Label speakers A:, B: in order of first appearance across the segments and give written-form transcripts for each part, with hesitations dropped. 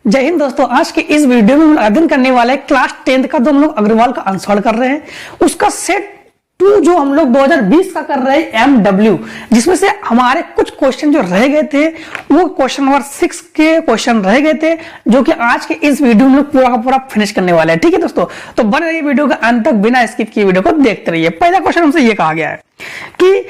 A: जय हिंद दोस्तों। आज के इस वीडियो में हम अध्ययन करने वाले हैं क्लास 10th का, जो हम लोग अग्रवाल का आंसर कर रहे हैं, उसका सेट 2 जो हम लोग 2020 का कर रहे हैं MW, जिसमें से हमारे कुछ क्वेश्चन जो रह गए थे वो क्वेश्चन नंबर 6 के क्वेश्चन रह गए थे, जो कि आज के इस वीडियो में हम लोग पूरा का पूरा फिनिश करने वाले हैं। ठीक है दोस्तों, तो बने रहिए वीडियो के अंत तक, बिना स्किप किए वीडियो को देखते रहिए। पहला क्वेश्चन हमसे ये कहा गया है कि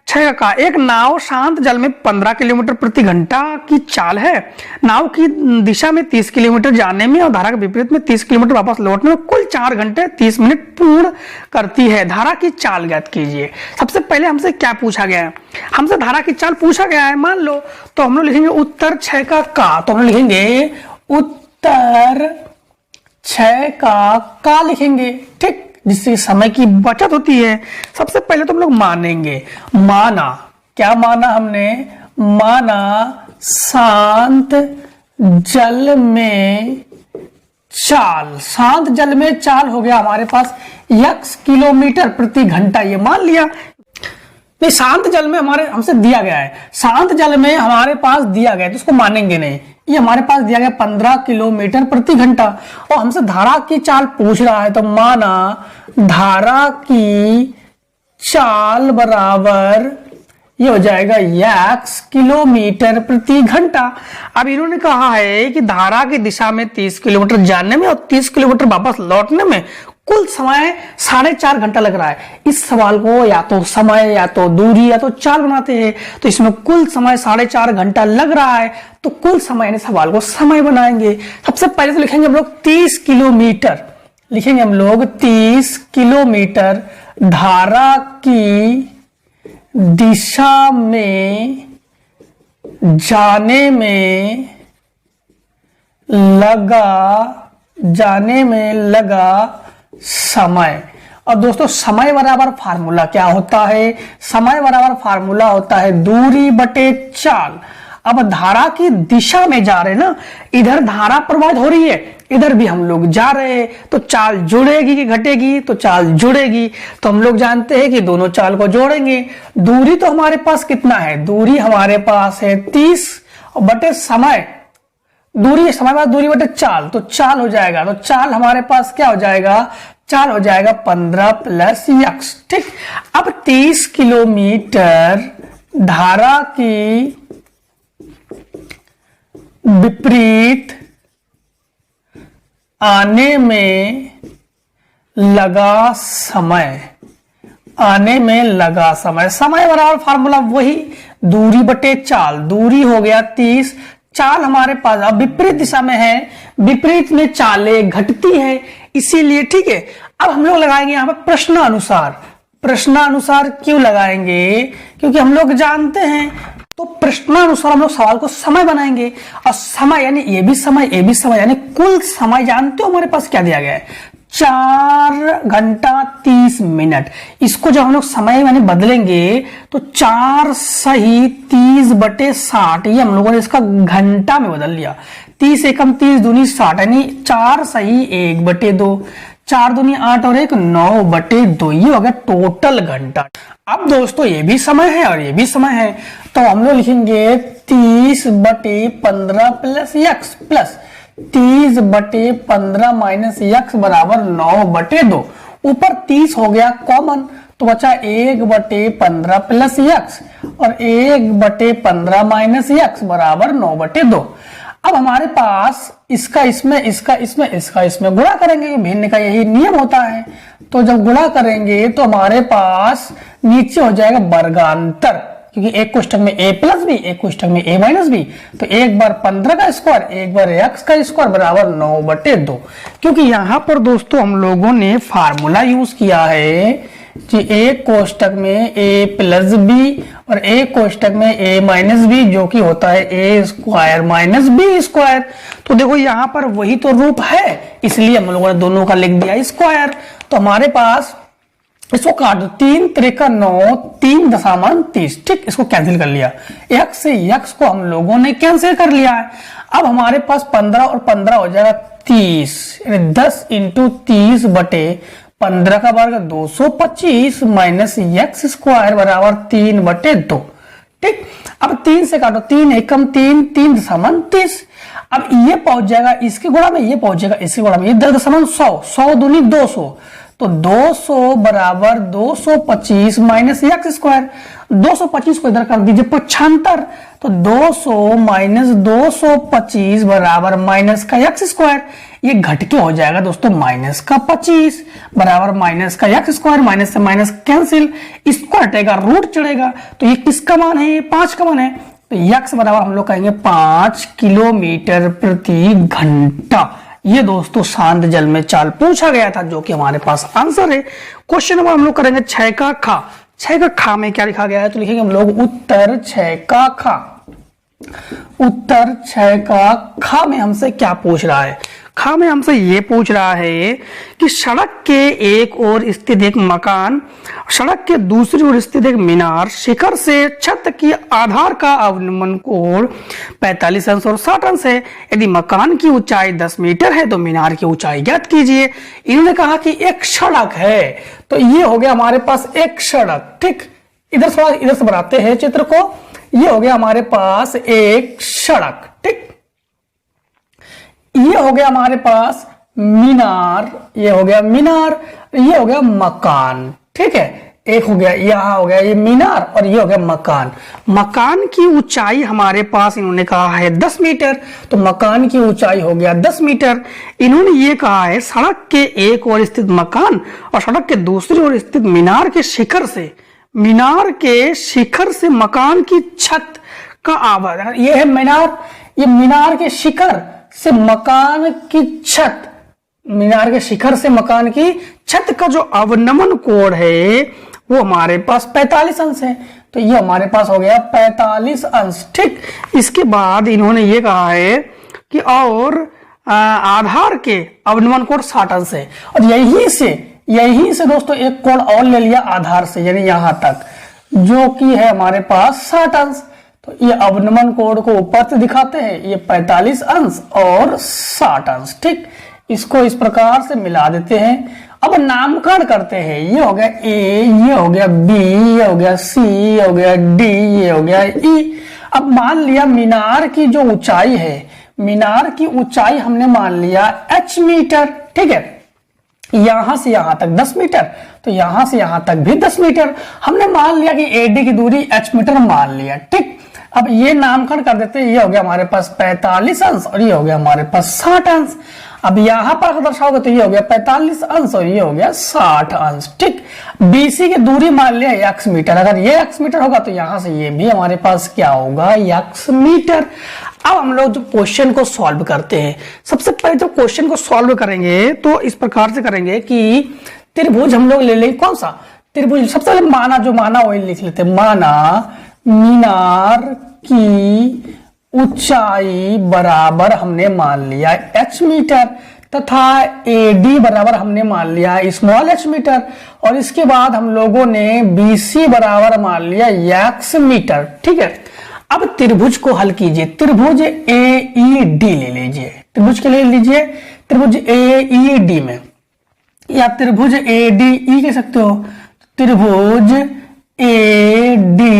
A: 6 का एक नाव शांत जल में 15 किलोमीटर प्रति घंटा की चाल है। नाव की दिशा में 30 किलोमीटर जाने में और धारा के विपरीत में 30 किलोमीटर वापस लौटने में कुल 4 घंटे 30 मिनट पूर्ण करती है। धारा की चाल ज्ञात कीजिए। सबसे पहले हमसे क्या पूछा गया है? हमसे धारा की चाल पूछा गया है। मान लो तो हम लोग लिखेंगे उत्तर 6 का तो हम लोग लिखेंगे उत्तर 6 का लिखेंगे, ठीक, जिससे समय की बचत होती है। सबसे पहले तो हम लोग मानेंगे, माना, क्या माना हमने? माना शांत जल में चाल। शांत जल में चाल हो गया हमारे पास x किलोमीटर प्रति घंटा, ये मान लिया। नहीं, शांत जल में हमसे दिया गया है, शांत जल में हमारे पास दिया गया है तो उसको मानेंगे नहीं। ये हमारे पास दिया गया 15 किलोमीटर प्रति घंटा और हमसे धारा की चाल पूछ रहा है, तो माना धारा की चाल बराबर ये हो जाएगा x किलोमीटर प्रति घंटा। अब इन्होंने कहा है कि धारा की दिशा में 30 किलोमीटर जाने में और 30 किलोमीटर वापस लौटने में कुल समय 4.5 घंटा लग रहा है। इस सवाल को या तो समय या तो दूरी या तो चाल बनाते हैं, तो इसमें कुल समय 4.5 घंटा लग रहा है, तो कुल समय यानी सवाल को समय बनाएंगे। सबसे पहले तो लिखेंगे हम लोग 30 किलोमीटर, लिखेंगे हम लोग 30 किलोमीटर धारा की दिशा में जाने में लगा समय। और दोस्तों समय बराबर फार्मूला क्या होता है? समय बराबर फार्मूला होता है दूरी बटे चाल। अब धारा की दिशा में जा रहे ना, इधर धारा प्रवाहित हो रही है, इधर भी हम लोग जा रहे हैं, तो चाल जुड़ेगी कि घटेगी? तो चाल जुड़ेगी। तो हम लोग जानते हैं कि दोनों चाल को जोड़ेंगे। दूरी तो हमारे पास कितना है? दूरी हमारे पास है 30 बटे समय, दूरी समय बाद दूरी बटे चाल, तो चाल हो जाएगा, तो चाल हमारे पास क्या हो जाएगा? चाल हो जाएगा 15 प्लस x, ठीक। अब 30 किलोमीटर धारा की विपरीत आने में लगा समय, समय बराबर फार्मूला वही दूरी बटे चाल। दूरी हो गया 30, चाल हमारे पास अब विपरीत दिशा में है, विपरीत में चालें घटती है, इसीलिए, ठीक है। अब हम लोग लगाएंगे यहां पर प्रश्नानुसार। प्रश्नानुसार क्यों लगाएंगे? क्योंकि हम लोग जानते हैं, तो प्रश्नानुसार हम लोग सवाल को समय बनाएंगे। और समय यानी ये भी समय यानी कुल समय जानते हो हमारे पास क्या दिया गया है? 4 घंटा 30 मिनट। इसको जब हम लोग समय यानी बदलेंगे तो 4 सही 30 बटे 60, ये हम लोगों ने इसका घंटा में बदल लिया। 30 एकम 30 दूनी 60, यानी 4 सही 1 बटे 2, 4 दूनी 8 और 1 9 बटे 2, ये हो गया टोटल घंटा। अब दोस्तों ये भी समय है और ये भी समय है, तो हम लोग लिखेंगे 30 बटे 15 प्लस x प्लस 30 बटे 15 माइनस x बराबर 9 बटे 2। ऊपर 30 हो गया कॉमन, तो बचा 1 बटे 15 प्लस x और 1 बटे 15 माइनस x बराबर 9 बटे 2। अब हमारे पास इसका इसमें गुणा करेंगे, भिन्न का यही नियम होता है। तो जब गुणा करेंगे तो हमारे पास नीचे हो जाएगा वर्गांतर, क्योंकि एक कोष्ठक में a प्लस बी, एक कोष्ठक में a माइनस बी, तो एक बार 15 का स्क्वायर, एक बार x का स्क्वायर बराबर 9 बटे 2। क्योंकि यहाँ पर दोस्तों हम लोगों ने फार्मूला यूज किया है कि एक कोष्ठक में a प्लस बी और एक कोष्ठक में a माइनस बी, जो कि होता है a square minus b square. तो देखो यहाँ पर वही तो रूप है, इसलिए हम लोगों ने दोनों का लिख दिया स्क्वायर। तो हमारे पास इसको काट दो, 3 त्रिका 9, 3 दशामान 30, ठीक, इसको कैंसिल कर लिया। x से x को हम लोगों ने कैंसिल कर लिया है। अब हमारे पास 15 और 15 हो जाएगा 30, यानी 10 इंटू 30 बटे 15 का वर्ग 225 माइनस x स्क्वायर बराबर 3 बटे 2, ठीक। अब 3 से काटो, 3 एकम 3, 3 दशमलव 30। अब ये पहुंच जाएगा इसके गुणा में, ये पहुंच जाएगा इसके गुणा में, ये 10 100, 100 दूनी 200, तो 200 बराबर 225 माइनस एक्स स्क्वायर। 225 को इधर कर दीजिए 75, तो 200 माइनस 225 बराबर माइनस का एक्स स्क्वायर। ये घट के हो जाएगा दोस्तों माइनस का 25 बराबर माइनस का एक्स स्क्वायर। माइनस से माइनस कैंसिल, इसको हटेगा रूट चढ़ेगा, तो ये किसका मान है? ये 5 का मान है, तो एक्स बराबर हम लोग कहेंगे 5 किलोमीटर प्रति घंटा। ये दोस्तों शांत जल में चाल पूछा गया था, जो कि हमारे पास आंसर है। क्वेश्चन नंबर हम लोग करेंगे 6 का खा। 6 का खा में क्या लिखा गया है? तो लिखेंगे हम लोग उत्तर 6 का खा। उत्तर 6 का खा में हमसे क्या पूछ रहा है? खा में हमसे ये पूछ रहा है कि सड़क के एक ओर स्थित एक मकान, सड़क के दूसरी ओर स्थित एक मीनार, शिखर से छत की आधार का अवनमन कोण 45 अंश और 60 अंश है। यदि मकान की ऊंचाई 10 मीटर है तो मीनार की ऊंचाई ज्ञात कीजिए। इन्होंने कहा कि एक सड़क है, तो ये हो गया हमारे पास एक सड़क। ठीक, इधर थोड़ा इधर से बनाते हैं चित्र को। ये हो गया हमारे पास एक सड़क। ठीक, ये हो गया हमारे पास मीनार, ये हो गया मीनार, ये हो गया मकान। ठीक है, एक हो गया, यहां हो गया ये मीनार और ये हो गया मकान। मकान की ऊंचाई हमारे पास इन्होंने कहा है 10 मीटर, तो मकान की ऊंचाई हो गया 10 मीटर। इन्होंने ये कहा है सड़क के एक ओर स्थित मकान और सड़क के दूसरी ओर स्थित मीनार के शिखर से, मीनार के शिखर से मकान की छत का आवाज, ये है मीनार, ये मीनार के शिखर से मकान की छत, मीनार के शिखर से मकान की छत का जो अवनमन कोण है वो हमारे पास 45 अंश है, तो ये हमारे पास हो गया 45 अंश। ठीक, इसके बाद इन्होंने ये कहा है कि और आधार के अवनमन कोण 60 अंश है, और यही से दोस्तों एक कोण और ले लिया आधार से, यानी यहां तक, जो कि है हमारे पास 60 अंश। तो ये अवनमन कोण को ऊपर से दिखाते हैं, ये 45 अंश और 60 अंश। ठीक, इसको इस प्रकार से मिला देते हैं। अब नामकरण करते हैं, ये हो गया ए, ये हो गया बी, ये हो गया सी, ये हो गया डी, ये हो गया ई। अब मान लिया मीनार की जो ऊंचाई है, मीनार की ऊंचाई हमने मान लिया h मीटर। ठीक है, यहां से यहां तक 10 मीटर, तो यहां से यहां तक भी 10 मीटर। हमने मान लिया कि AD की दूरी h मीटर मान लिया। ठीक, अब ये नामकरण कर देते हैं, ये हो गया हमारे पास 45 अंश और ये हो गया हमारे पास 60 अंश। अब यहां पर दर्शाओगे तो ये हो गया 45 अंश और ये हो गया 60 अंश। ठीक, BC की दूरी मान लिया x मीटर, अगर ये x मीटर होगा तो यहां से ये भी हमारे पास क्या होगा, x मीटर। अब हम लोग जो क्वेश्चन को सॉल्व करते हैं, सबसे पहले जो क्वेश्चन को सॉल्व करेंगे तो इस प्रकार से करेंगे कि त्रिभुज हम लोग ले लेंगे। कौन सा त्रिभुज? सबसे पहले माना, जो माना वही लिख लेते हैं। माना मीनार की ऊंचाई बराबर हमने मान लिया h मीटर तथा AD बराबर हमने मान लिया स्मॉल h मीटर, और इसके बाद हम लोगों ने BC बराबर मान लिया x मीटर। ठीक है, अब त्रिभुज को हल कीजिए। त्रिभुज AED ले लीजिए, त्रिभुज के लिए लीजिए त्रिभुज AED में, या त्रिभुज ADE कह सकते हो, त्रिभुज ADE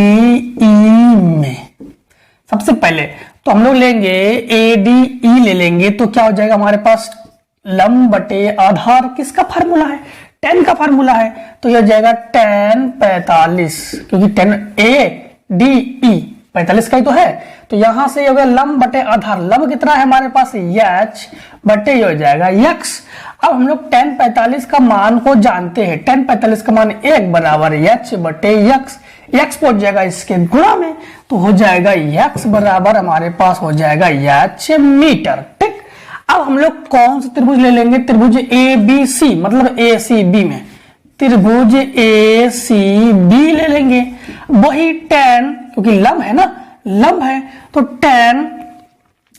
A: में सबसे पहले तो हम लोग लेंगे ADE ले लेंगे, तो क्या हो जाएगा हमारे पास लंब बटे आधार। किसका फार्मूला है? tan का फार्मूला है, तो यह जाएगा tan 45, क्योंकि tan ADE 45 का ही तो है, तो यहां से हो गया लंब बटे आधार। लंब कितना है हमारे पास h बटे ये हो जाएगा x। अब हम लोग tan 45 का मान को जानते हैं, tan 45 का मान 1 बराबर h बटे x। x पहुंच जाएगा इसके गुणा में, तो हो जाएगा x बराबर हमारे पास हो जाएगा h मीटर। ठीक, अब हम लोग कौन सा त्रिभुज ले लेंगे? त्रिभुज ABC, मतलब ACB में त्रिभुज ACB ले लेंगे। वही tan, क्योंकि लंब है ना, लंब है, तो tan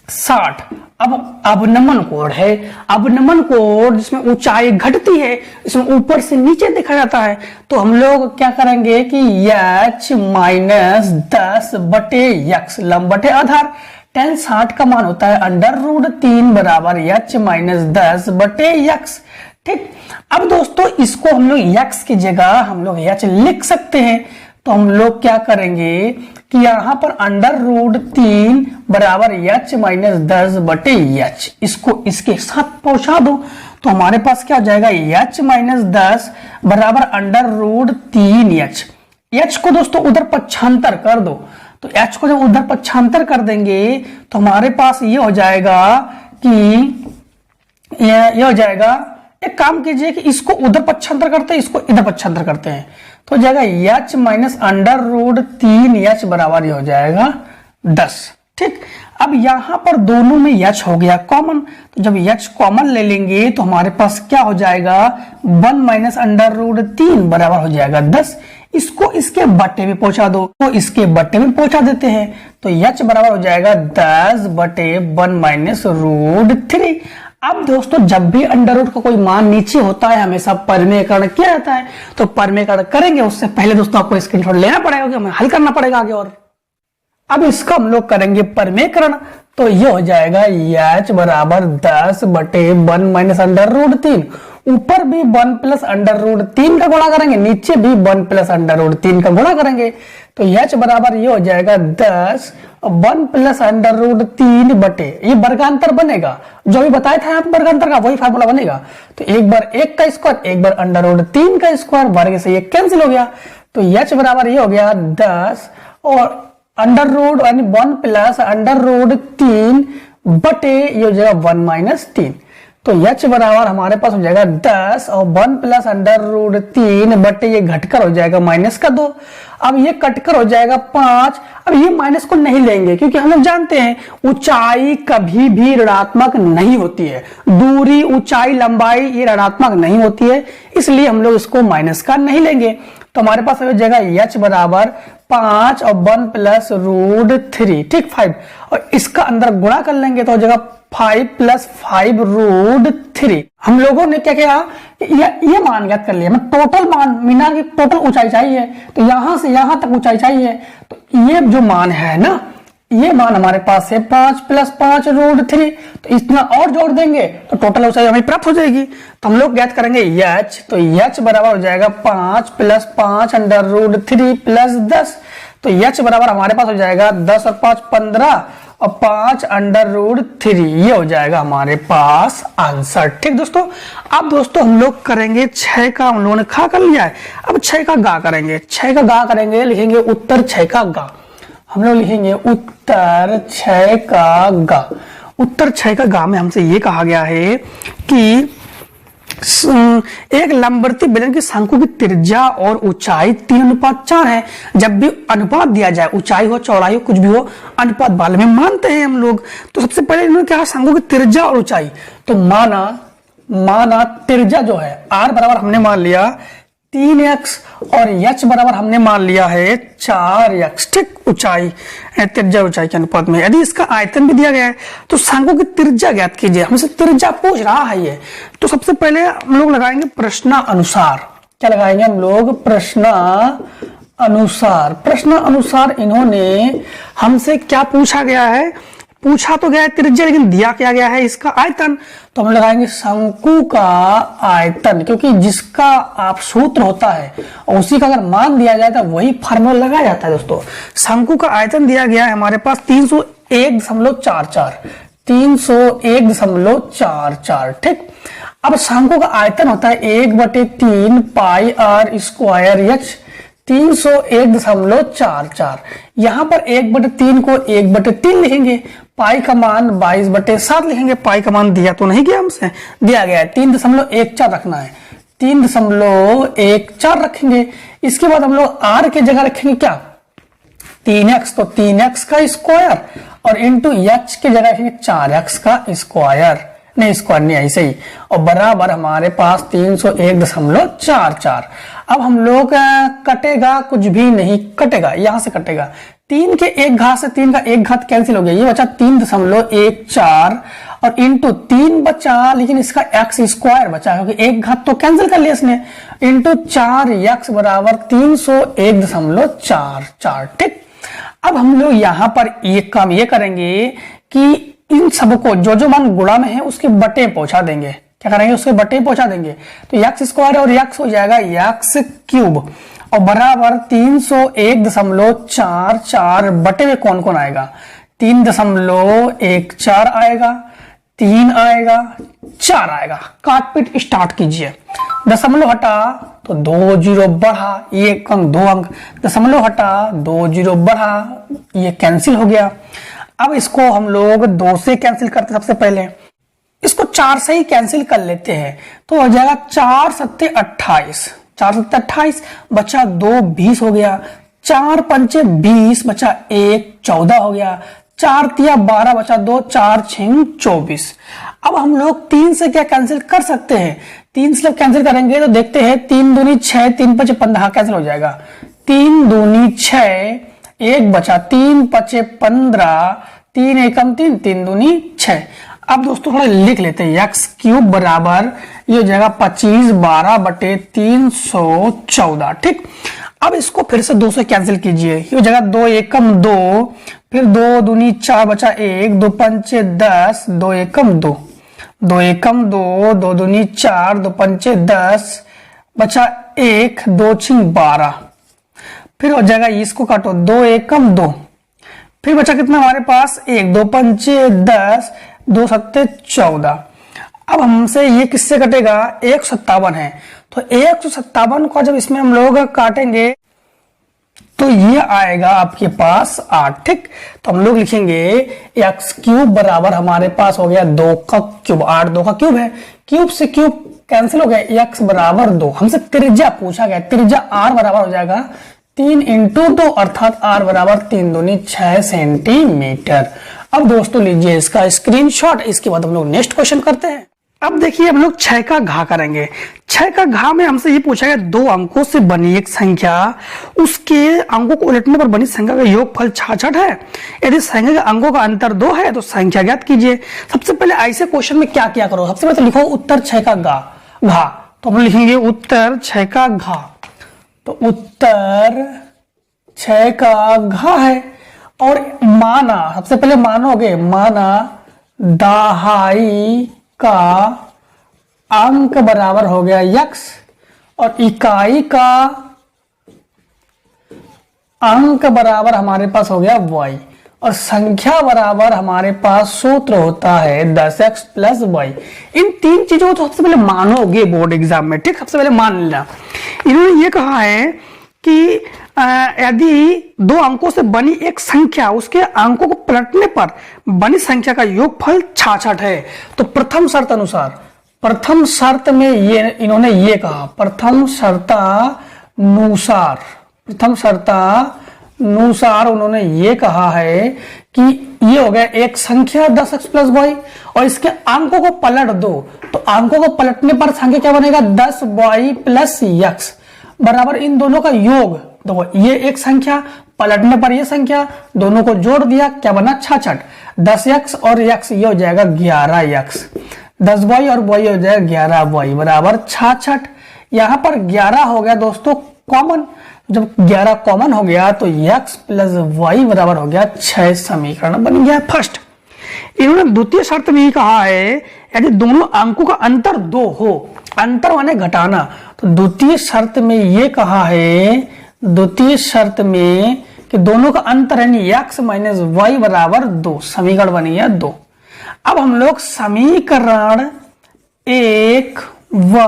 A: 60। अब अवनमन कोण है, अवनमन कोण जिसमें ऊंचाई घटती है, इसमें ऊपर से नीचे देखा जाता है, तो हम लोग क्या करेंगे कि h माइनस 10 बटे x, लंब बटे आधार। tan 60 का मान होता है √3 बराबर h माइनस 10 बटे x। ठीक, अब दोस्तों इसको हम लोग x की जगह हम लोग h लिख सकते हैं, तो हम लोग क्या करेंगे कि यहाँ पर √3 बराबर h माइनस 10 बटे h, इसको इसके साथ पहुंचा दो तो हमारे पास क्या हो जाएगा, h माइनस 10 बराबर √3h। h को दोस्तों उधर पक्षांतर कर दो, तो h को जब उधर पक्षांतर कर देंगे तो हमारे पास ये हो जाएगा कि ये हो जाएगा, एक काम कीजिए कि इसको उधर पक्षांतर करते हैं, इसको इधर पक्षांतर करते हैं, तो हो जाएगा h माइनस √3h बराबर ये हो जाएगा 10। ठीक, अब यहां पर दोनों में h हो गया कॉमन, तो जब h कॉमन ले लेंगे तो हमारे पास क्या हो जाएगा, 1 माइनस √3 बराबर हो जाएगा 10। इसको इसके बट्टे में पहुंचा दो, तो इसके बट्टे में पहुंचा देते हैं, तो h बराबर हो जाएगा 10 बटे 1 माइनस √3। अब दोस्तों जब भी अंडर रूट का कोई मान नीचे होता है हमेशा परिमेयकरण किया जाता है, तो परिमेयकरण करेंगे उससे पहले दोस्तों आपको स्क्रीनशॉट लेना पड़ेगा, हमें हल करना पड़ेगा आगे। और अब इसका हम लोग करेंगे परिमेयकरण, तो ये हो जाएगा h बराबर 10 बटे 1 माइनस √3, ऊपर भी 1 प्लस √3 का गुणा करेंगे, नीचे भी 1 प्लस √3 का गुणा करेंगे, तो h बराबर ये हो जाएगा 10 1 प्लस √3 बटे, ये वर्गांतर बनेगा, जो भी बताया था यहाँ वर्गांतर का वही फार्मूला बनेगा, तो एक बार 1 का स्क्वायर एक बार √3 का स्क्वायर, वर्ग से ये कैंसिल हो गया, तो h बराबर ये हो गया 10 और अंडर रूट यानी 1 प्लस √3 बटे ये हो जाएगा 1 माइनस 3, तो h बराबर हमारे पास हो जाएगा 10 और 1 प्लस √3 बटे ये घटकर हो जाएगा माइनस का 2, अब ये कटकर हो जाएगा 5। अब ये माइनस को नहीं लेंगे क्योंकि हम लोग जानते हैं ऊंचाई कभी भी ऋणात्मक नहीं होती है, दूरी ऊंचाई लंबाई ये ऋणात्मक नहीं होती है, इसलिए हम लोग इसको माइनस का नहीं लेंगे, तो हमारे पास हो जाएगा h बराबर 5 और 1 प्लस √3, ठीक 5, और इसका अंदर गुणा कर लेंगे तो हो जाएगा 5 प्लस 5 √3। हम लोगों ने क्या किया, ये मान ज्ञात कर लिया, मैं टोटल मान मीना की टोटल ऊंचाई चाहिए, तो यहां से यहां तक ऊंचाई चाहिए, तो ये जो मान है ना, ये मान हमारे पास है 5 प्लस 5 √3, तो इतना और जोड़ देंगे तो टोटल ऊंचाई हमें प्राप्त हो जाएगी, तो हम लोग ज्ञात करेंगे h, तो h बराबर हो जाएगा 5 प्लस 5 √3 प्लस 10, तो h बराबर हमारे पास हो जाएगा 10 और 5 15 और 5 √3, ये हो जाएगा हमारे पास आंसर। ठीक दोस्तों, अब दोस्तों हम लोग करेंगे 6 का, हम लोगों ने खा कर लिया है, अब 6 का गा करेंगे, 6 का गा करेंगे, लिखेंगे उत्तर 6 का गा, हम लोग लिखेंगे उत्तर 6 का गा। उत्तर 6 का गा में हमसे ये कहा गया है कि एक लंबवर्ती बेलन की शंकु की त्रिज्या और ऊंचाई 3:4 है, जब भी अनुपात दिया जाए, ऊंचाई हो चौड़ाई हो कुछ भी हो, अनुपात बाले में मानते हैं हम लोग, तो सबसे पहले इन्होंने कहा शंकु की त्रिज्या और ऊंचाई, तो माना त्रिज्या जो है r बराबर हमने मान लिया 3x और h बराबर हमने मान लिया है 4x, ठीक, ऊंचाई त्रिज्या ऊंचाई के अनुपात में। यदि इसका आयतन भी दिया गया है तो शंकु की त्रिज्या ज्ञात कीजिए, हमसे त्रिज्या पूछ रहा है ये, तो सबसे पहले हम लोग लगाएंगे प्रश्नानुसार, क्या लगाएंगे हम लोग, प्रश्नानुसार इन्होंने हमसे क्या पूछा गया है, पूछा तो गया है त्रिज्या, लेकिन दिया क्या गया है इसका आयतन, तो हम लगाएंगे शंकु का आयतन, क्योंकि जिसका आप सूत्र होता है और उसी का अगर मान दिया जाए तो वही फार्मूला लगाया जाता है। दोस्तों शंकु का आयतन दिया गया है हमारे पास 301.44, ठीक। अब शंकु का आयतन होता है 1/3 पाई r स्क्वायर h, 301.44, यहाँ पर 1/3 को 1/3 लिखेंगे, पाई का मान 22/7 लिखेंगे, पाई का मान दिया तो नहीं गया हमसे, दिया गया है 3.14 रखना है, 3.14 रखेंगे। इसके बाद हम लोग r के जगह रखेंगे क्या, 3x, तो 3x का स्क्वायर और इंटू h के जगह रखेंगे 4x का स्क्वायर, नहीं स्क्वायर नहीं ऐसे ही, और बराबर हमारे पास 301.44। अब हम लोग कटेगा कुछ भी नहीं कटेगा, यहां से कटेगा 3 के एक घात से 3 का एक घात कैंसिल हो गया, ये बचा 3.14 और इंटू 3 बचा, लेकिन इसका x स्क्वायर बचा क्योंकि एक घात तो कैंसिल कर लिया इसने, इंटू 4x बराबर 301.44, ठीक। अब हम लोग यहाँ पर एक काम ये करेंगे कि इन सबको जो मान गुणा में है उसके बटे पहुंचा देंगे, क्या करेंगे उसके बटे पहुंचा देंगे, तो x स्क्वायर और x हो जाएगा x क्यूब, और बराबर 301.44 बटे में कौन कौन आएगा? 3.14 आएगा, 3 आएगा, 4 आएगा। काट पीट स्टार्ट कीजिए। दशमलव हटा तो 2 जीरो बढ़ा, एक अंक 2 अंक, दशमलव हटा 2 जीरो बढ़ा, ये कैंसिल हो गया। अब इसको हम लोग 2 से कैंसिल करते सबसे पहले, इसको 4 से ही कैंसिल कर लेते हैं तो हो जाएगा 4 सत्ते 28, 4 सत्ते 28 बचा 2 20 हो गया, 4 पंचे 20 बचा 1 14 हो गया, 4 तिया 12 बचा 2, 4 छिंग 24। अब हम लोग 3 से क्या कैंसिल कर सकते हैं? 3 से कैंसिल करेंगे तो देखते हैं 3 दूनी 6, 3 पचे 15 कैंसिल हो जाएगा, 3 दूनी 6, 1 बचा, 3 पचे 15, 3 एकम 3, 3 दूनी 6। अब दोस्तों थोड़ा लिख लेते हैं, एक्स क्यूब बराबर ये हो जाएगा 25 12 बटे 314। ठीक, अब इसको फिर से 2 से कैंसिल कीजिए, ये हो जाएगा 2 एकम 2, फिर 2 दूनी 4 बचा 1, 2 पंचे 10, 2 एकम 2, 2 एकम 2, 2 दूनी 4, 2 पंचे 10 बचा 1, 2 छिंग 12, फिर हो जाएगा इसको काटो 2 एकम 2, फिर बचा कितना हमारे पास 1, 2 पंचे 10, 2 सत्ते 14। अब हमसे ये किससे कटेगा? 157 है, तो 157 को जब इसमें हम लोग काटेंगे तो ये आएगा आपके पास 8। ठीक, तो हम लोग लिखेंगे एक्स क्यूब बराबर हमारे पास हो गया 2 का क्यूब, 8 2 का क्यूब है, क्यूब से क्यूब कैंसिल हो गया, एक्स बराबर 2। हमसे त्रिज्या पूछा गया, त्रिज्या आर बराबर हो जाएगा 3 इंटू 2 अर्थात आर बराबर 3 दूनी 6 सेंटीमीटर। अब दोस्तों लीजिए इसका स्क्रीनशॉट, इसके बाद हम लोग नेक्स्ट क्वेश्चन करते हैं। अब देखिए हम लोग 6 का घा करेंगे। 6 का घा में हमसे ये पूछा गया 2 अंकों से बनी एक संख्या, उसके अंकों को उलटने पर बनी संख्या का योगफल 66 है। यदि संख्या के अंकों का अंतर 2 है तो संख्या ज्ञात कीजिए। सबसे पहले ऐसे क्वेश्चन में क्या क्या करो, सबसे पहले तो लिखो उत्तर 6 का घा, तो हम लिखेंगे उत्तर 6 का घा, तो उत्तर 6 का घा है। और माना, सबसे पहले मानोगे, माना दहाई का अंक बराबर हो गया यक्स और इकाई का अंक बराबर हमारे पास हो गया y और संख्या बराबर हमारे पास सूत्र होता है 10x प्लस वाई। इन 3 चीजों को तो सबसे पहले मानोगे बोर्ड एग्जाम में। ठीक, सबसे पहले मान लेना। इन्होंने ये कहा है कि यदि 2 अंकों से बनी एक संख्या, उसके अंकों को पलटने पर बनी संख्या का योगफल 66 है, तो प्रथम शर्त अनुसार, प्रथम शर्त में ये इन्होंने ये कहा, प्रथम शर्तानुसार उन्होंने ये कहा है कि ये हो गया एक संख्या 10x प्लस वाई और इसके अंकों को पलट दो, तो अंकों को पलटने पर संख्या क्या बनेगा 10y प्लस x बराबर इन दोनों का योग। देखो ये एक संख्या पलटने पर ये संख्या, दोनों को जोड़ दिया, क्या बना 66। 10x और x ये हो जाएगा 11x, 10y और y हो जाएगा 11y बराबर 66। यहां पर 11 हो गया दोस्तों कॉमन, जब 11 कॉमन हो गया तो x प्लस y बराबर हो गया 6। समीकरण बन गया फर्स्ट। इन्होंने द्वितीय शर्त में कहा है यदि दोनों अंकों का अंतर 2 हो, अंतर माने घटाना, तो द्वितीय शर्त में ये कहा है, द्वितीय शर्त में कि दोनों का अंतर यानी x माइनस वाई बराबर 2। समीकरण बन गया 2। अब हम लोग समीकरण 1 व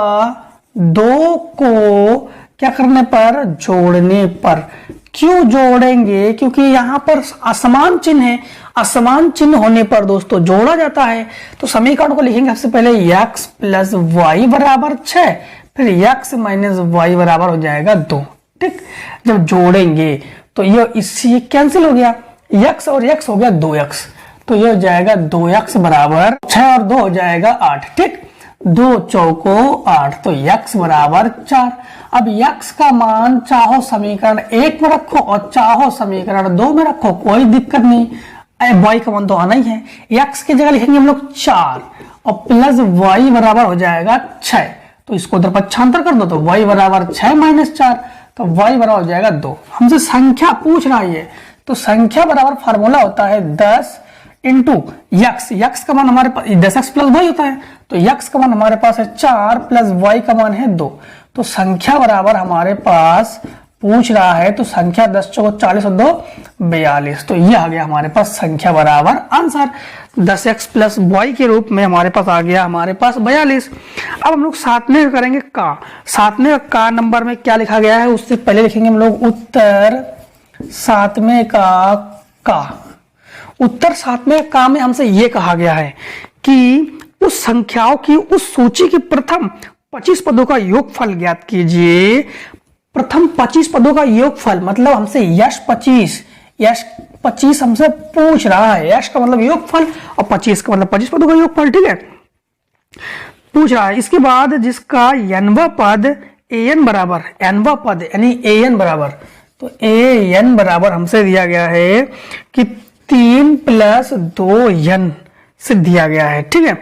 A: 2 को क्या करने पर, जोड़ने पर। क्यों जोड़ेंगे? क्योंकि यहां पर असमान चिन्ह है, असमान चिन्ह होने पर दोस्तों जोड़ा जाता है। तो समीकरण को लिखेंगे सबसे पहले x प्लस वाई बराबर 6, फिर x माइनस वाई बराबर हो जाएगा 2। ठीक, जब जोड़ेंगे तो ये इससे कैंसिल हो गया, x और x हो गया 2x, तो ये हो जाएगा 2x बराबर 6 और 2 हो जाएगा 8। ठीक, 2 चौको 8, तो x बराबर 4। अब x का मान चाहो समीकरण 1 में रखो और चाहो समीकरण 2 में रखो, कोई दिक्कत नहीं, y का मान तो आना ही है। x की जगह लिखेंगे हम लोग 4 और प्लस y बराबर हो जाएगा 6, तो इसको उधर पक्षांतर कर दो, तो y बराबर 6 माइनस 4, तो y बराबर हो जाएगा 2। हमसे संख्या पूछ रहा है, तो संख्या बराबर फार्मूला होता है 10 इंटू x का मान हमारे पास 10x प्लस वाई होता है, तो x का मान हमारे पास है 4 प्लस y का मान है 2, तो संख्या बराबर हमारे पास पूछ रहा है, तो संख्या 10 चौको 40 और 2 42। तो ये आ गया हमारे पास संख्या बराबर आंसर 10x प्लस वाई के रूप में हमारे पास आ गया हमारे पास 42। अब हम लोग सातवें का करेंगे का। सातवें का नंबर में क्या लिखा गया है उससे पहले लिखेंगे हम लोग उत्तर सातवें का। उत्तर सातवें का में हमसे ये कहा गया है कि उस संख्याओं की उस सूची के प्रथम 25 पदों का योगफल ज्ञात कीजिए। प्रथम 25 पदों का योगफल मतलब हमसे यश 25 हमसे पूछ रहा है। यश का मतलब योगफल और 25 का मतलब 25 पदों का योगफल, ठीक है, पूछ रहा है। इसके बाद जिसका n पद an बराबर, n पद यानी an बराबर, तो an बराबर हमसे दिया गया है कि 3 + 2n से दिया गया है, ठीक है।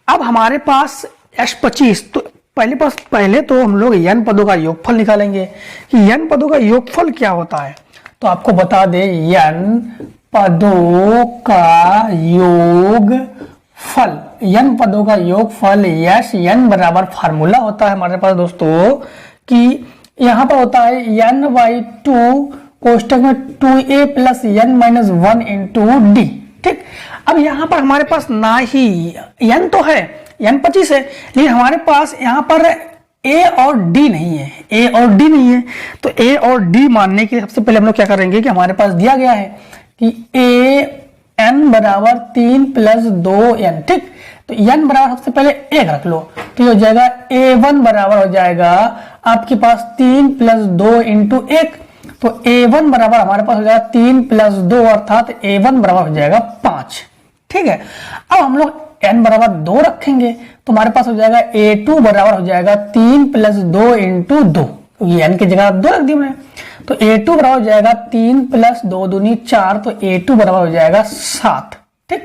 A: अब हमारे पास h25, तो पहले तो हम लोग n पदों का योगफल निकालेंगे कि n पदों का योगफल क्या होता है। तो आपको बता दे n पदों का योगफल, n पदों का योगफल यश n बराबर फार्मूला होता है हमारे पास दोस्तों कि यहाँ पर होता है n/2 कोष्टक में 2a + n - 1 × d, ठीक। अब यहाँ पर हमारे पास ना ही n तो है, n 25 है, लेकिन हमारे पास यहाँ पर a और d नहीं है, a और d नहीं है। तो a और d मानने के लिए सबसे पहले हम लोग क्या करेंगे कि हमारे पास दिया गया है कि n बराबर 3 + 2n, ठीक। तो n बराबर सबसे पहले 1 रख लो, तो ये हो जाएगा a1 बराबर हो जाएगा आपके पास 3 + 2 × 1। तो a1 बराबर हमारे पास हो जाएगा 3 + 2 अर्थात a1 बराबर हो जाएगा 5, ठीक है। अब हम लोग n बराबर 2 रखेंगे तो हमारे पास हो जाएगा a2 बराबर हो जाएगा 3 + 2 × 2, क्योंकि n की जगह 2 रख दी मैंने। तो a2 बराबर हो जाएगा 3 + 2 दूनी 4, तो a2 बराबर हो जाएगा 7, ठीक।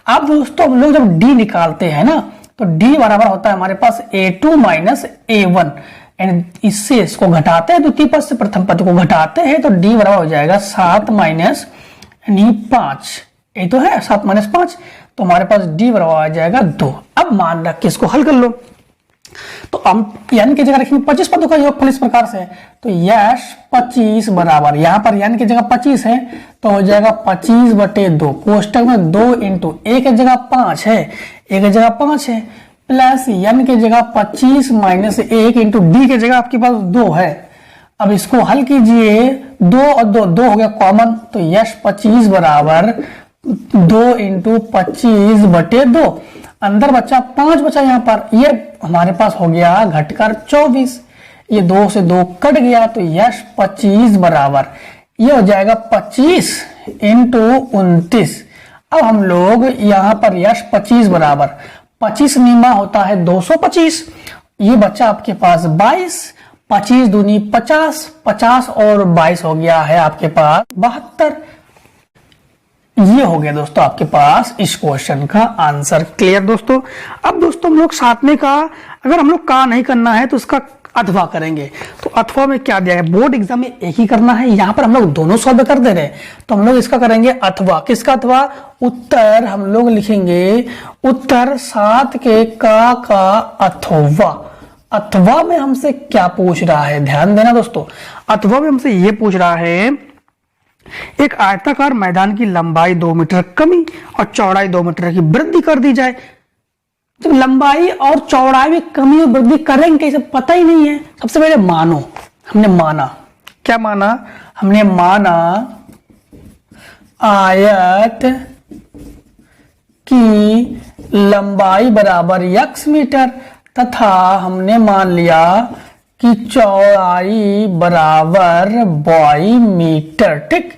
A: अब दोस्तों हम लोग जब d निकालते हैं ना, तो d बराबर होता है हमारे पास a2 - a1, एंड इससे इसको घटाते हैं, द्वितीय पद से प्रथम पद को घटाते हैं, तो d बराबर हो जाएगा 7 - 5, ये तो है 7 - 5, तो हमारे पास d बराबर आ जाएगा 2। अब मान रख के इसको हल कर लो, तो हम n की जगह रखेंगे 25 पदों का योगफल इस प्रकार से, तो यश 25 बराबर, यहाँ पर n की जगह 25 है तो हो जाएगा 25/2 कोष्टक में 2 × a की जगह 5 है, a की जगह 5 है, प्लस n की जगह 25 - 1 × d की जगह आपके पास 2 है। अब इसको हल कीजिए, 2 और 2 हो गया कॉमन, तो यश 25 बराबर 2 × 25/2, अंदर बचा 5 बचा यहाँ पर, ये हमारे पास हो गया घटकर 24, ये 2 से 2 कट गया, तो यश 25 बराबर ये हो जाएगा 25 × 29। अब हम लोग यहाँ पर यश 25 बराबर 25 निमा होता है 225, ये बच्चा आपके पास 22, 25 दूनी 50, 50 और 22 हो गया है आपके पास 72। ये हो गया दोस्तों आपके पास इस क्वेश्चन का आंसर। क्लियर दोस्तों। अब दोस्तों हम लोग सातवें का, अगर हम लोग का नहीं करना है तो उसका अथवा करेंगे। तो अथवा में क्या दिया है, बोर्ड एग्जाम में एक ही करना है, यहाँ पर हम लोग दोनों सॉल्व कर दे रहे हैं, तो हम लोग इसका करेंगे अथवा। किसका अथवा, उत्तर हम लोग लिखेंगे उत्तर 7 के का अथवा। अथवा में हमसे क्या पूछ रहा है, ध्यान देना दोस्तों, अथवा में हमसे ये पूछ रहा है एक आयताकार मैदान की लंबाई 2 मीटर कमी और चौड़ाई 2 मीटर की वृद्धि कर दी जाए। जब लंबाई और चौड़ाई में कमी और वृद्धि करेंगे कैसे, पता ही नहीं है। सबसे पहले मानो, हमने माना, क्या माना, हमने माना आयत की लंबाई बराबर x मीटर तथा हमने मान लिया कि चौड़ाई बराबर y मीटर। ठीक,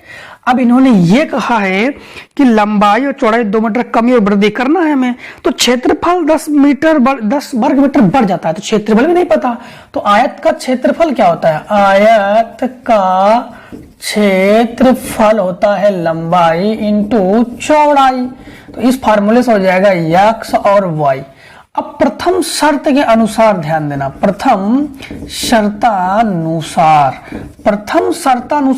A: अब इन्होंने ये कहा है कि लंबाई और चौड़ाई 2 मीटर कमी और वृद्धि करना है हमें, तो क्षेत्रफल 10 वर्ग मीटर बढ़ जाता है, तो क्षेत्रफल भी नहीं पता। तो आयत का क्षेत्रफल क्या होता है, आयत का क्षेत्रफल होता है लंबाई इंटू चौड़ाई। तो इस फार्मूले से हो जाएगा x और y। अब प्रथम शर्त के अनुसार ध्यान देना, प्रथम शर्तानुसार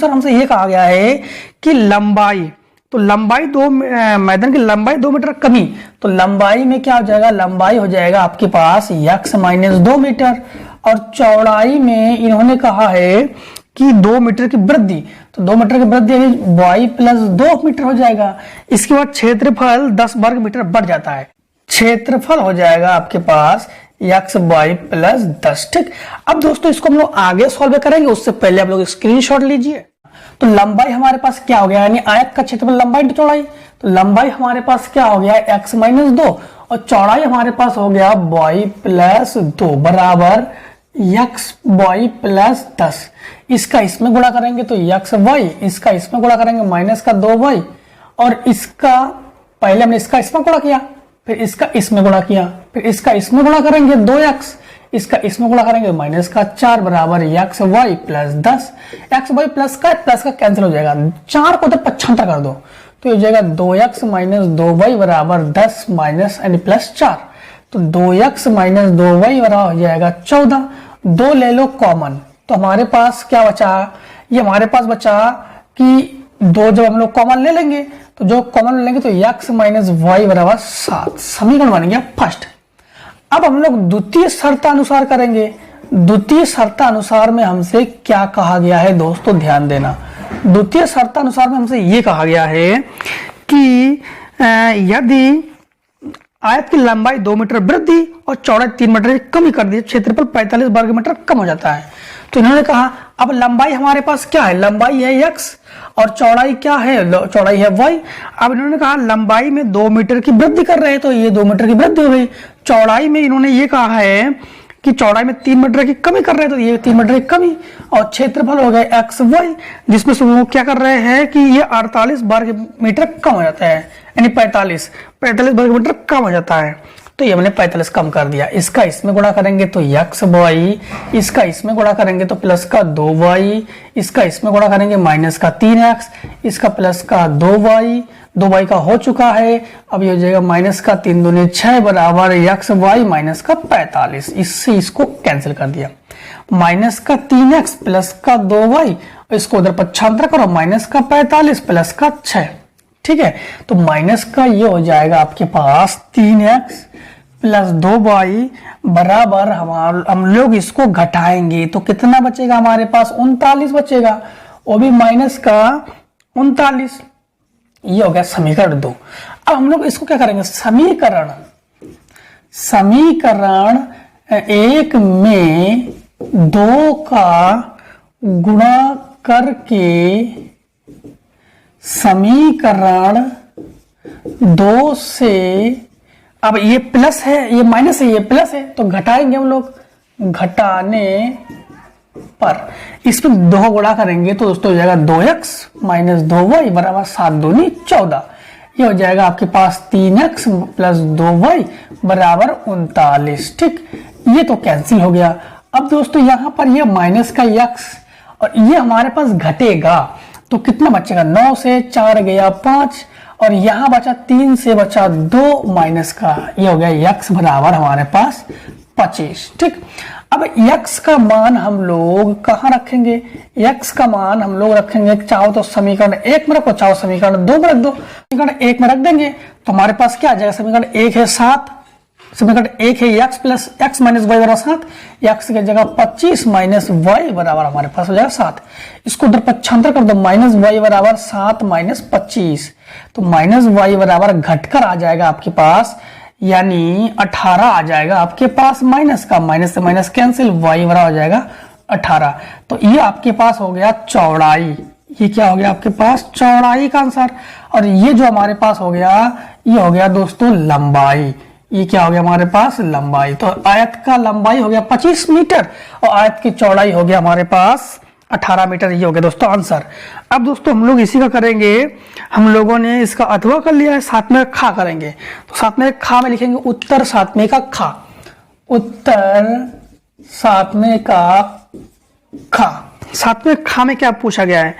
A: हमसे यह कहा गया है कि लंबाई, तो लंबाई मैदान की लंबाई 2 मीटर कमी, तो लंबाई में क्या हो जाएगा, लंबाई हो जाएगा आपके पास x - 2 मीटर, और चौड़ाई में इन्होंने कहा है कि 2 मीटर की वृद्धि, तो 2 मीटर की वृद्धि y प्लस 2 मीटर हो जाएगा। इसके बाद क्षेत्रफल 10 वर्ग मीटर बढ़ जाता है, क्षेत्रफल हो जाएगा आपके पास x y प्लस 10। ठीक, अब दोस्तों इसको हम लोग आगे सॉल्व करेंगे, उससे पहले आप लोग स्क्रीनशॉट लीजिए। तो लंबाई हमारे पास क्या हो गया, यानी आयत का क्षेत्रफल लंबाई इंटू चौड़ाई, तो लंबाई हमारे पास क्या हो गया x माइनस 2 और चौड़ाई हमारे पास हो गया y प्लस 2 बराबर x y प्लस 10। इसका इसमें गुणा करेंगे तो x y, इसका इसमें गुणा करेंगे माइनस का 2y, और इसका पहले हमने इसका इसमें गुणा किया, फिर इसका इसमें गुणा किया, फिर इसका इसमें गुणा करेंगे 2x, इसका इसमें गुणा करेंगे माइनस का 4 बराबर x y plus 10। x y plus का कैंसिल हो जाएगा, 4 को उधर पक्षांतर कर दो तो ये हो जाएगा 2x माइनस 2y बराबर 10 माइनस यानी प्लस 4, तो 2x माइनस 2y बराबर हो जाएगा 14। 2 ले लो कॉमन, तो हमारे पास क्या बचा, ये हमारे पास बचा कि 2 जब हम लोग कॉमन ले लेंगे तो जो कॉमन ले लेंगे तो x माइनस वाई बराबर 7, समीकरण बन गया फर्स्ट। अब हम लोग द्वितीय शर्तानुसार करेंगे। द्वितीय शर्तानुसार में हमसे क्या कहा गया है दोस्तों, ध्यान देना। द्वितीय शर्तानुसार में हमसे ये कहा गया है कि यदि आयत की लंबाई 2 मीटर वृद्धि और चौड़ाई 3 मीटर की कमी कर दी, क्षेत्रफल 45 वर्ग मीटर कम हो जाता है। तो इन्होंने कहा अब लंबाई हमारे पास क्या है, लंबाई है x और चौड़ाई क्या है, चौड़ाई है y। अब इन्होंने कहा लंबाई में 2 मीटर की वृद्धि कर रहे हैं तो ये 2 मीटर की वृद्धि हो गई। चौड़ाई में इन्होंने ये कहा है कि चौड़ाई में 3 मीटर की कमी कर रहे हैं तो ये 3 मीटर की कमी, और क्षेत्रफल हो गया x y, जिसमें से वो क्या कर रहे हैं कि ये 48 वर्ग मीटर कम हो जाता है, यानी 45 वर्ग मीटर कम हो जाता है। तो ये हमने 45 कम कर दिया। इसका इसमें गुणा करेंगे तो x y, इसका इसमें गुणा करेंगे तो प्लस का 2y, इसका इसमें गुणा करेंगे माइनस का 3x, इसका प्लस का 2y का हो चुका है। अब ये हो जाएगा माइनस का 3 दूनी 6 बराबर x y माइनस का 45। इससे इसको कैंसिल कर दिया, माइनस का 3x प्लस का 2y, इसको उधर पक्षांतर करो, माइनस का 45 प्लस का 6। ठीक है, तो माइनस का ये हो जाएगा आपके पास 3x प्लस 2y बराबर हम लोग इसको घटाएंगे तो कितना बचेगा हमारे पास, 39 बचेगा, वो भी माइनस का 39। ये हो गया समीकरण 2। अब हम लोग इसको क्या करेंगे, समीकरण 1 में 2 का गुणा करके समीकरण 2 से, अब ये प्लस है ये माइनस है ये प्लस है तो घटाएंगे हम लोग, घटाने पर इसमें 2 गुणा करेंगे तो दोस्तों हो जाएगा 2x माइनस 2y बराबर 7 दूनी 14। ये हो जाएगा आपके पास 3x प्लस 2y बराबर 39। ठीक, ये तो कैंसिल हो गया। अब दोस्तों यहां पर ये माइनस का x और ये हमारे पास घटेगा तो कितना बचेगा, 9 से 4 गया 5 और यहां बचा 3 से बचा 2 माइनस का, ये हो गया x बराबर हमारे पास 25। ठीक, अब x का मान हम लोग कहां रखेंगे, x का मान हम लोग रखेंगे, चाहो तो समीकरण 1 में रखो, चाहो समीकरण 2 में रख दो। समीकरण 1 में रख देंगे तो हमारे पास क्या आ जाएगा, समीकरण 1 है 7, समीकरण 1 है x plus x minus y बराबर 7, x की जगह 25 माइनस y बराबर हमारे पास हो जाएगा 7। इसको उधर पक्षांतर कर दो, माइनस y बराबर 7 माइनस 25, तो माइनस y बराबर घटकर आ जाएगा आपके पास, यानी 18 आ जाएगा आपके पास, माइनस का माइनस से माइनस कैंसिल, y बराबर हो जाएगा 18। तो ये आपके पास हो गया चौड़ाई, ये क्या हो गया आपके पास, चौड़ाई का आंसर। और ये जो हमारे पास हो गया ये हो गया दोस्तों लंबाई, ये क्या हो गया हमारे पास, लंबाई। तो आयत का लंबाई हो गया 25 मीटर और आयत की चौड़ाई हो गया हमारे पास 18 मीटर। ये हो गया दोस्तों आंसर। अब दोस्तों हम लोग इसी का करेंगे, हम लोगों ने इसका अथवा कर लिया है, साथ में खा करेंगे। तो साथ में खा में लिखेंगे उत्तर साथ में का खा, उत्तर साथ में का खा। साथ में खा में क्या पूछा गया है,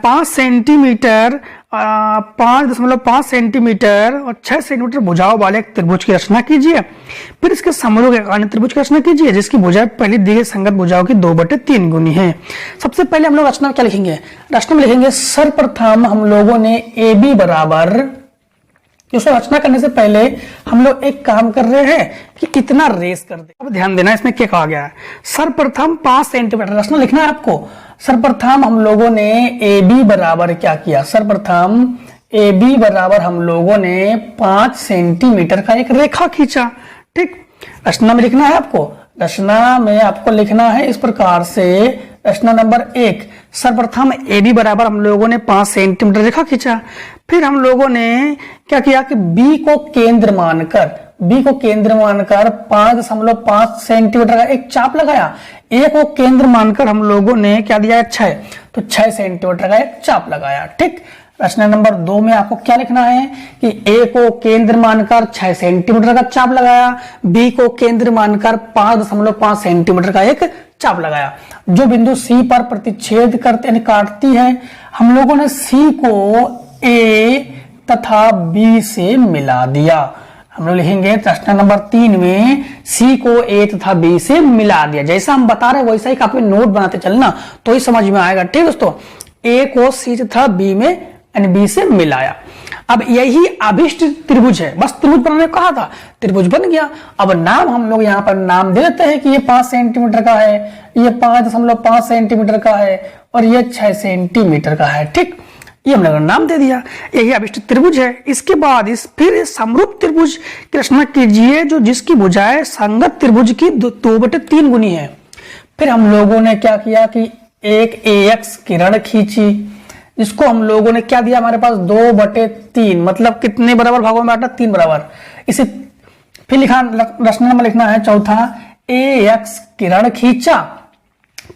A: 5 सेंटीमीटर 5.5 सेंटीमीटर और 6 सेंटीमीटर भुजाओं वाले एक त्रिभुज की रचना कीजिए। फिर इसके समरूप एक अन्य त्रिभुज की रचना कीजिए जिसकी भुजाएं पहले दी गई संगत भुजाओं की 2/3 गुनी है। सबसे पहले हम लोग रचना में क्या लिखेंगे, रचना में लिखेंगे सर्वप्रथम हम लोगों ने ए बी बराबर, इसको रचना करने से पहले हम लोग एक काम कर रहे हैं कि इतना रेस कर दे। अब ध्यान देना इसमें क्या कहा गया है, सर्वप्रथम 5 सेंटीमीटर, रचना लिखना है आपको, सर्वप्रथम हम लोगों ने ए बी बराबर क्या किया, सर्वप्रथम ए बी बराबर हम लोगों ने 5 सेंटीमीटर का एक रेखा खींचा। ठीक, रचना में लिखना है आपको, रचना में आपको लिखना है इस प्रकार से। रचना नंबर 1, सर्वप्रथम ए बी बराबर हम लोगों ने 5 सेंटीमीटर रेखा खींचा। फिर हम लोगों ने क्या किया कि बी को केंद्र मानकर 5.5 सेंटीमीटर का एक चाप लगाया। ए को केंद्र मानकर हम लोगों ने क्या दिया है 6, तो 6 सेंटीमीटर का एक चाप लगाया। ठीक, रचना नंबर 2 में आपको क्या लिखना है कि ए को केंद्र मानकर 6 सेंटीमीटर का चाप लगाया, बी को केंद्र मानकर 5.5 सेंटीमीटर का एक चाप लगाया। जो बिंदु सी पर प्रतिच्छेद करते यानी काटती है, हम लोगों ने सी को ए तथा बी से मिला दिया। हम लोग लिखेंगे प्रश्न नंबर 3 में सी को ए तथा बी से मिला दिया। जैसा हम बता रहे हैं वैसा ही कापी नोट बनाते चलना तो ही समझ में आएगा। ठीक दोस्तों, ए को सी तथा बी में यानी बी से मिलाया। अब यही अभिष्ट त्रिभुज है, बस त्रिभुज बनाने को कहा था, त्रिभुज बन गया। अब नाम हम लोग यहाँ पर नाम दे देते हैं कि ये 5 सेंटीमीटर का है, ये 5.5 सेंटीमीटर का है और ये 6 सेंटीमीटर का है। ठीक, ये हमने नाम दे दिया, यही अभिष्ट त्रिभुज है। इसके बाद फिर समरूप त्रिभुज की रचना कीजिए जो जिसकी भुजाएं संगत त्रिभुज की 2/3 गुनी है। फिर हम लोगों ने क्या किया कि एक AX किरण खींची, जिसको हम लोगों ने क्या दिया, हमारे पास 2/3 मतलब कितने बराबर भागों में बांटा, 3 बराबर। इसे फिर लिखा, रचना नंबर लिखना है चौथा, AX किरण खींचा।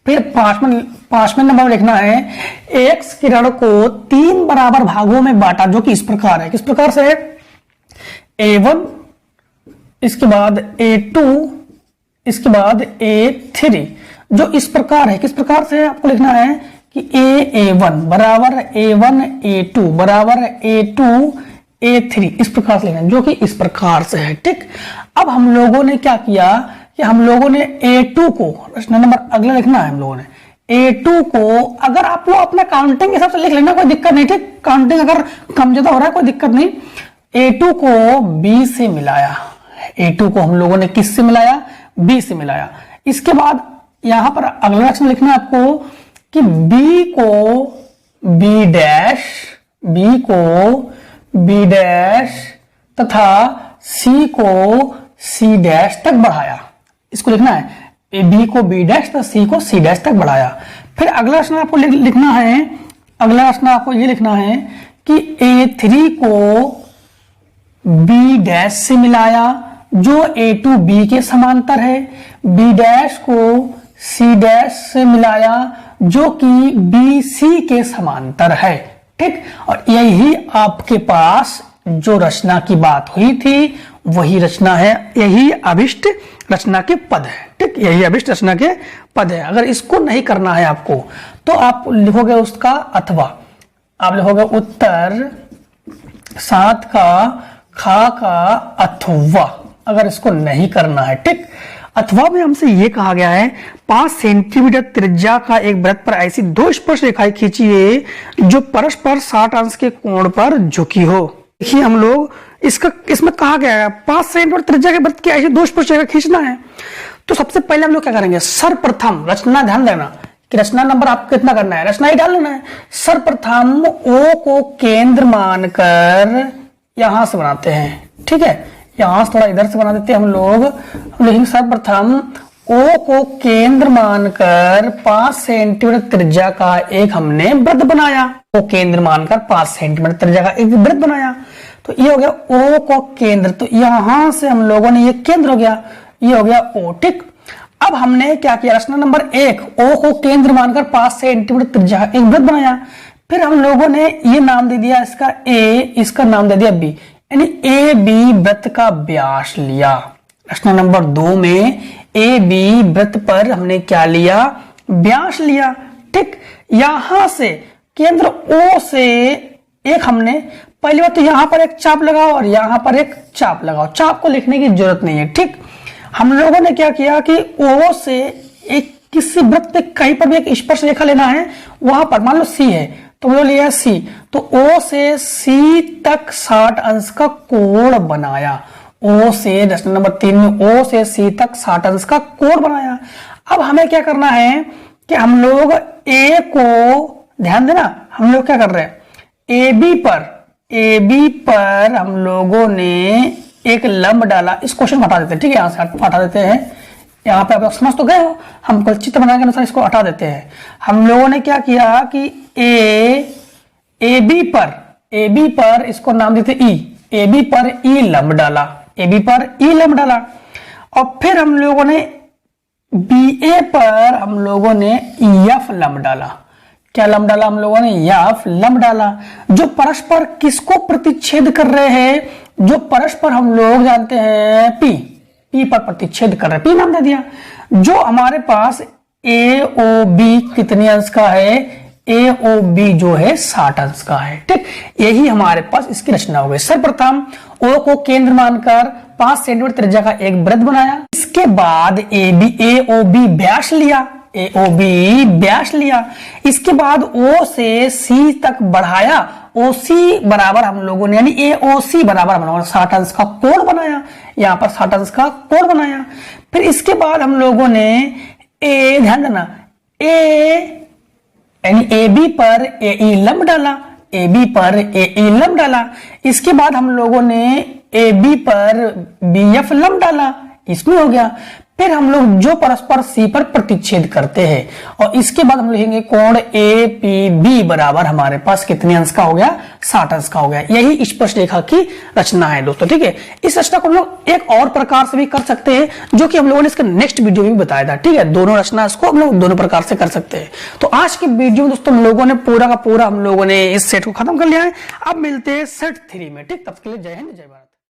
A: फिर पांचवें नंबर में लिखना है AX किरण को 3 बराबर भागों में बांटा, जो कि इस प्रकार है। किस प्रकार से है, A1, इसके बाद A2, इसके बाद A3, जो इस प्रकार है। किस प्रकार से है, आपको लिखना है कि A1 बराबर A1 A2 बराबर A2 A3, इस प्रकार से लिखना है, जो कि इस प्रकार से है। ठीक, अब हम लोगों ने क्या किया कि हम लोगों ने A2 को, रचना नंबर अगला लिखना है, हम लोगों ने A2 को, अगर आप वो अपना काउंटिंग के हिसाब से लिख लेना, कोई दिक्कत नहीं। ठीक, काउंटिंग अगर कम ज्यादा हो रहा है कोई दिक्कत नहीं। A2 को B से मिलाया, A2 को हम लोगों ने किस से मिलाया, B से मिलाया। इसके बाद यहां पर अगला रचना लिखना है आपको कि B को B डैश तथा C को C डैश तक बढ़ाया। इसको लिखना है, B को B डैश तथा C को C डैश तक बढ़ाया। फिर अगला रचना आपको लिखना है, अगला रचना आपको ये लिखना है कि A3 को B डैश से मिलाया, जो A2 B के समांतर है। B डैश को C डैश से मिलाया, जो कि BC के समांतर है। ठीक, और यही आपके पास जो रचना की बात हुई थी वही रचना है, यही अभिष्ट रचना के पद है। ठीक, यही अभिष्ट रचना के पद है। अगर इसको नहीं करना है आपको तो आप लिखोगे उसका अथवा, आप लिखोगे उत्तर 7 का खा का अथवा, अगर इसको नहीं करना है। ठीक, अथवा में हमसे ये कहा गया है 5 सेंटीमीटर त्रिज्या का एक वृत्त पर ऐसी 2 स्पर्श रेखाएं खींचिए जो परस्पर 60 अंश के कोण पर झुकी हो। देखिए हम लोग इसमें कहा गया है 5 सेंटीमीटर त्रिज्या के वृत्त की ऐसी 2 स्पर्श रेखा खींचना है। तो सबसे पहले हम लोग क्या करेंगे, सर्वप्रथम रचना, ध्यान देना कि रचना नंबर आपको कितना करना है, रचना ही डाल लेना है। सर्वप्रथम O को केंद्र मानकर यहां से बनाते हैं। ठीक है, यहां से थोड़ा इधर से बना देते हैं हम लोग। लेकिन सर्वप्रथम O को केंद्र मानकर 5 सेंटीमीटर त्रिज्या का एक हमने वृत्त बनाया। O केंद्र मानकर 5 सेंटीमीटर त्रिज्या का एक वृत्त बनाया। तो ये हो गया O को केंद्र, तो यहां से हम लोगों ने ये केंद्र हो गया, ये हो गया O। ठीक, अब हमने क्या किया, रचना नंबर 1 O को केंद्र मानकर 5 सेंटीमीटर त्रिज्या का एक वृत्त बनाया। फिर हम लोगों ने ये नाम दे दिया इसका A, इसका नाम दे दिया B, यानी AB वृत्त का व्यास लिया। प्रश्न नंबर 2 में AB वृत्त पर हमने क्या लिया, व्यास लिया। ठीक, यहां से केंद्र O से एक हमने, पहली बात तो यहां पर एक चाप लगाओ और यहां पर एक चाप लगाओ, चाप को लिखने की जरूरत नहीं है। ठीक, हम लोगों ने क्या किया कि O से एक किसी वृत्त पे कहीं पर भी एक स्पर्श रेखा लेना है, वहां पर मान लो C है तो वो लिया C, तो O से C तक 60 अंश का कोण बनाया। O से प्रश्न नंबर 3 में O से C तक 60 अंश का कोण बनाया। अब हमें क्या करना है कि हम लोग ए को, ध्यान देना, हम लोग क्या कर रहे हैं, ए बी पर हम लोगों ने एक लंब डाला। इस क्वेश्चन को हटा देते हैं, ठीक है, यहां से हटा देते हैं। यहाँ पे आप लोग समझ तो गए हो, हम कल चित्र बनाने के अनुसार इसको हटा देते हैं। हम लोगों ने क्या किया कि ए बी पर इसको नाम देते ई, ए बी पर ई लंब डाला, ए बी पर ई लंब डाला। और फिर हम लोगों ने बी ए पर हम लोगों ने एफ लंब डाला। क्या लंब डाला हम लोगों ने, एफ लंब डाला, जो परस्पर किसको प्रतिच्छेद कर रहे हैं, जो परस्पर हम लोग जानते हैं पी पर प्रतिच्छेद कर रहे हैं, पी नाम दे दिया। जो हमारे पास ए ओ बी कितने अंश का है, ए ओ बी जो है 60 अंश का है, ठीक। यही हमारे पास इसकी रचना हो गई। सर्वप्रथम ओ को केंद्र मानकर 5 सेंटीमीटर त्रिज्या का एक वृत्त बनाया। इसके बाद ए ओ बी व्यास लिया, ए ओ बी व्यास लिया। इसके बाद ओ से सी तक बढ़ाया, ओ सी बराबर हम लोगों ने, यानी ए ओ सी बराबर हम लोगों ने 60 अंश का कोण बनाया, यहां पर 60 अंश का कोण बनाया। फिर इसके बाद हम लोगों ने ए, ध्यान देना, यानी ए बी पर ए ई लंब डाला, ए बी पर ए ई लंब डाला। इसके बाद हम लोगों ने ए बी पर बी एफ लंब डाला, इसमें हो गया। फिर हम लोग जो परस्पर सी पर प्रतिच्छेद करते हैं, और इसके बाद हम लोग लिखेंगे कोण ए पी बी बराबर हमारे पास कितने अंश का हो गया, 60 अंश का हो गया। यही स्पर्श रेखा की रचना है दोस्तों, ठीक है। इस रचना को हम लोग एक और प्रकार से भी कर सकते हैं, जो कि हम लोगों ने इसका नेक्स्ट वीडियो में बताया था, ठीक है। दोनों रचना इसको हम लोग दोनों प्रकार से कर सकते हैं। तो आज के वीडियो में दोस्तों हम लोगों ने पूरा का पूरा हम लोगों ने इस सेट को खत्म कर लिया है। अब मिलते हैं सेट 3 में, ठीक। तब तक के लिए जय हिंद, जय भारत।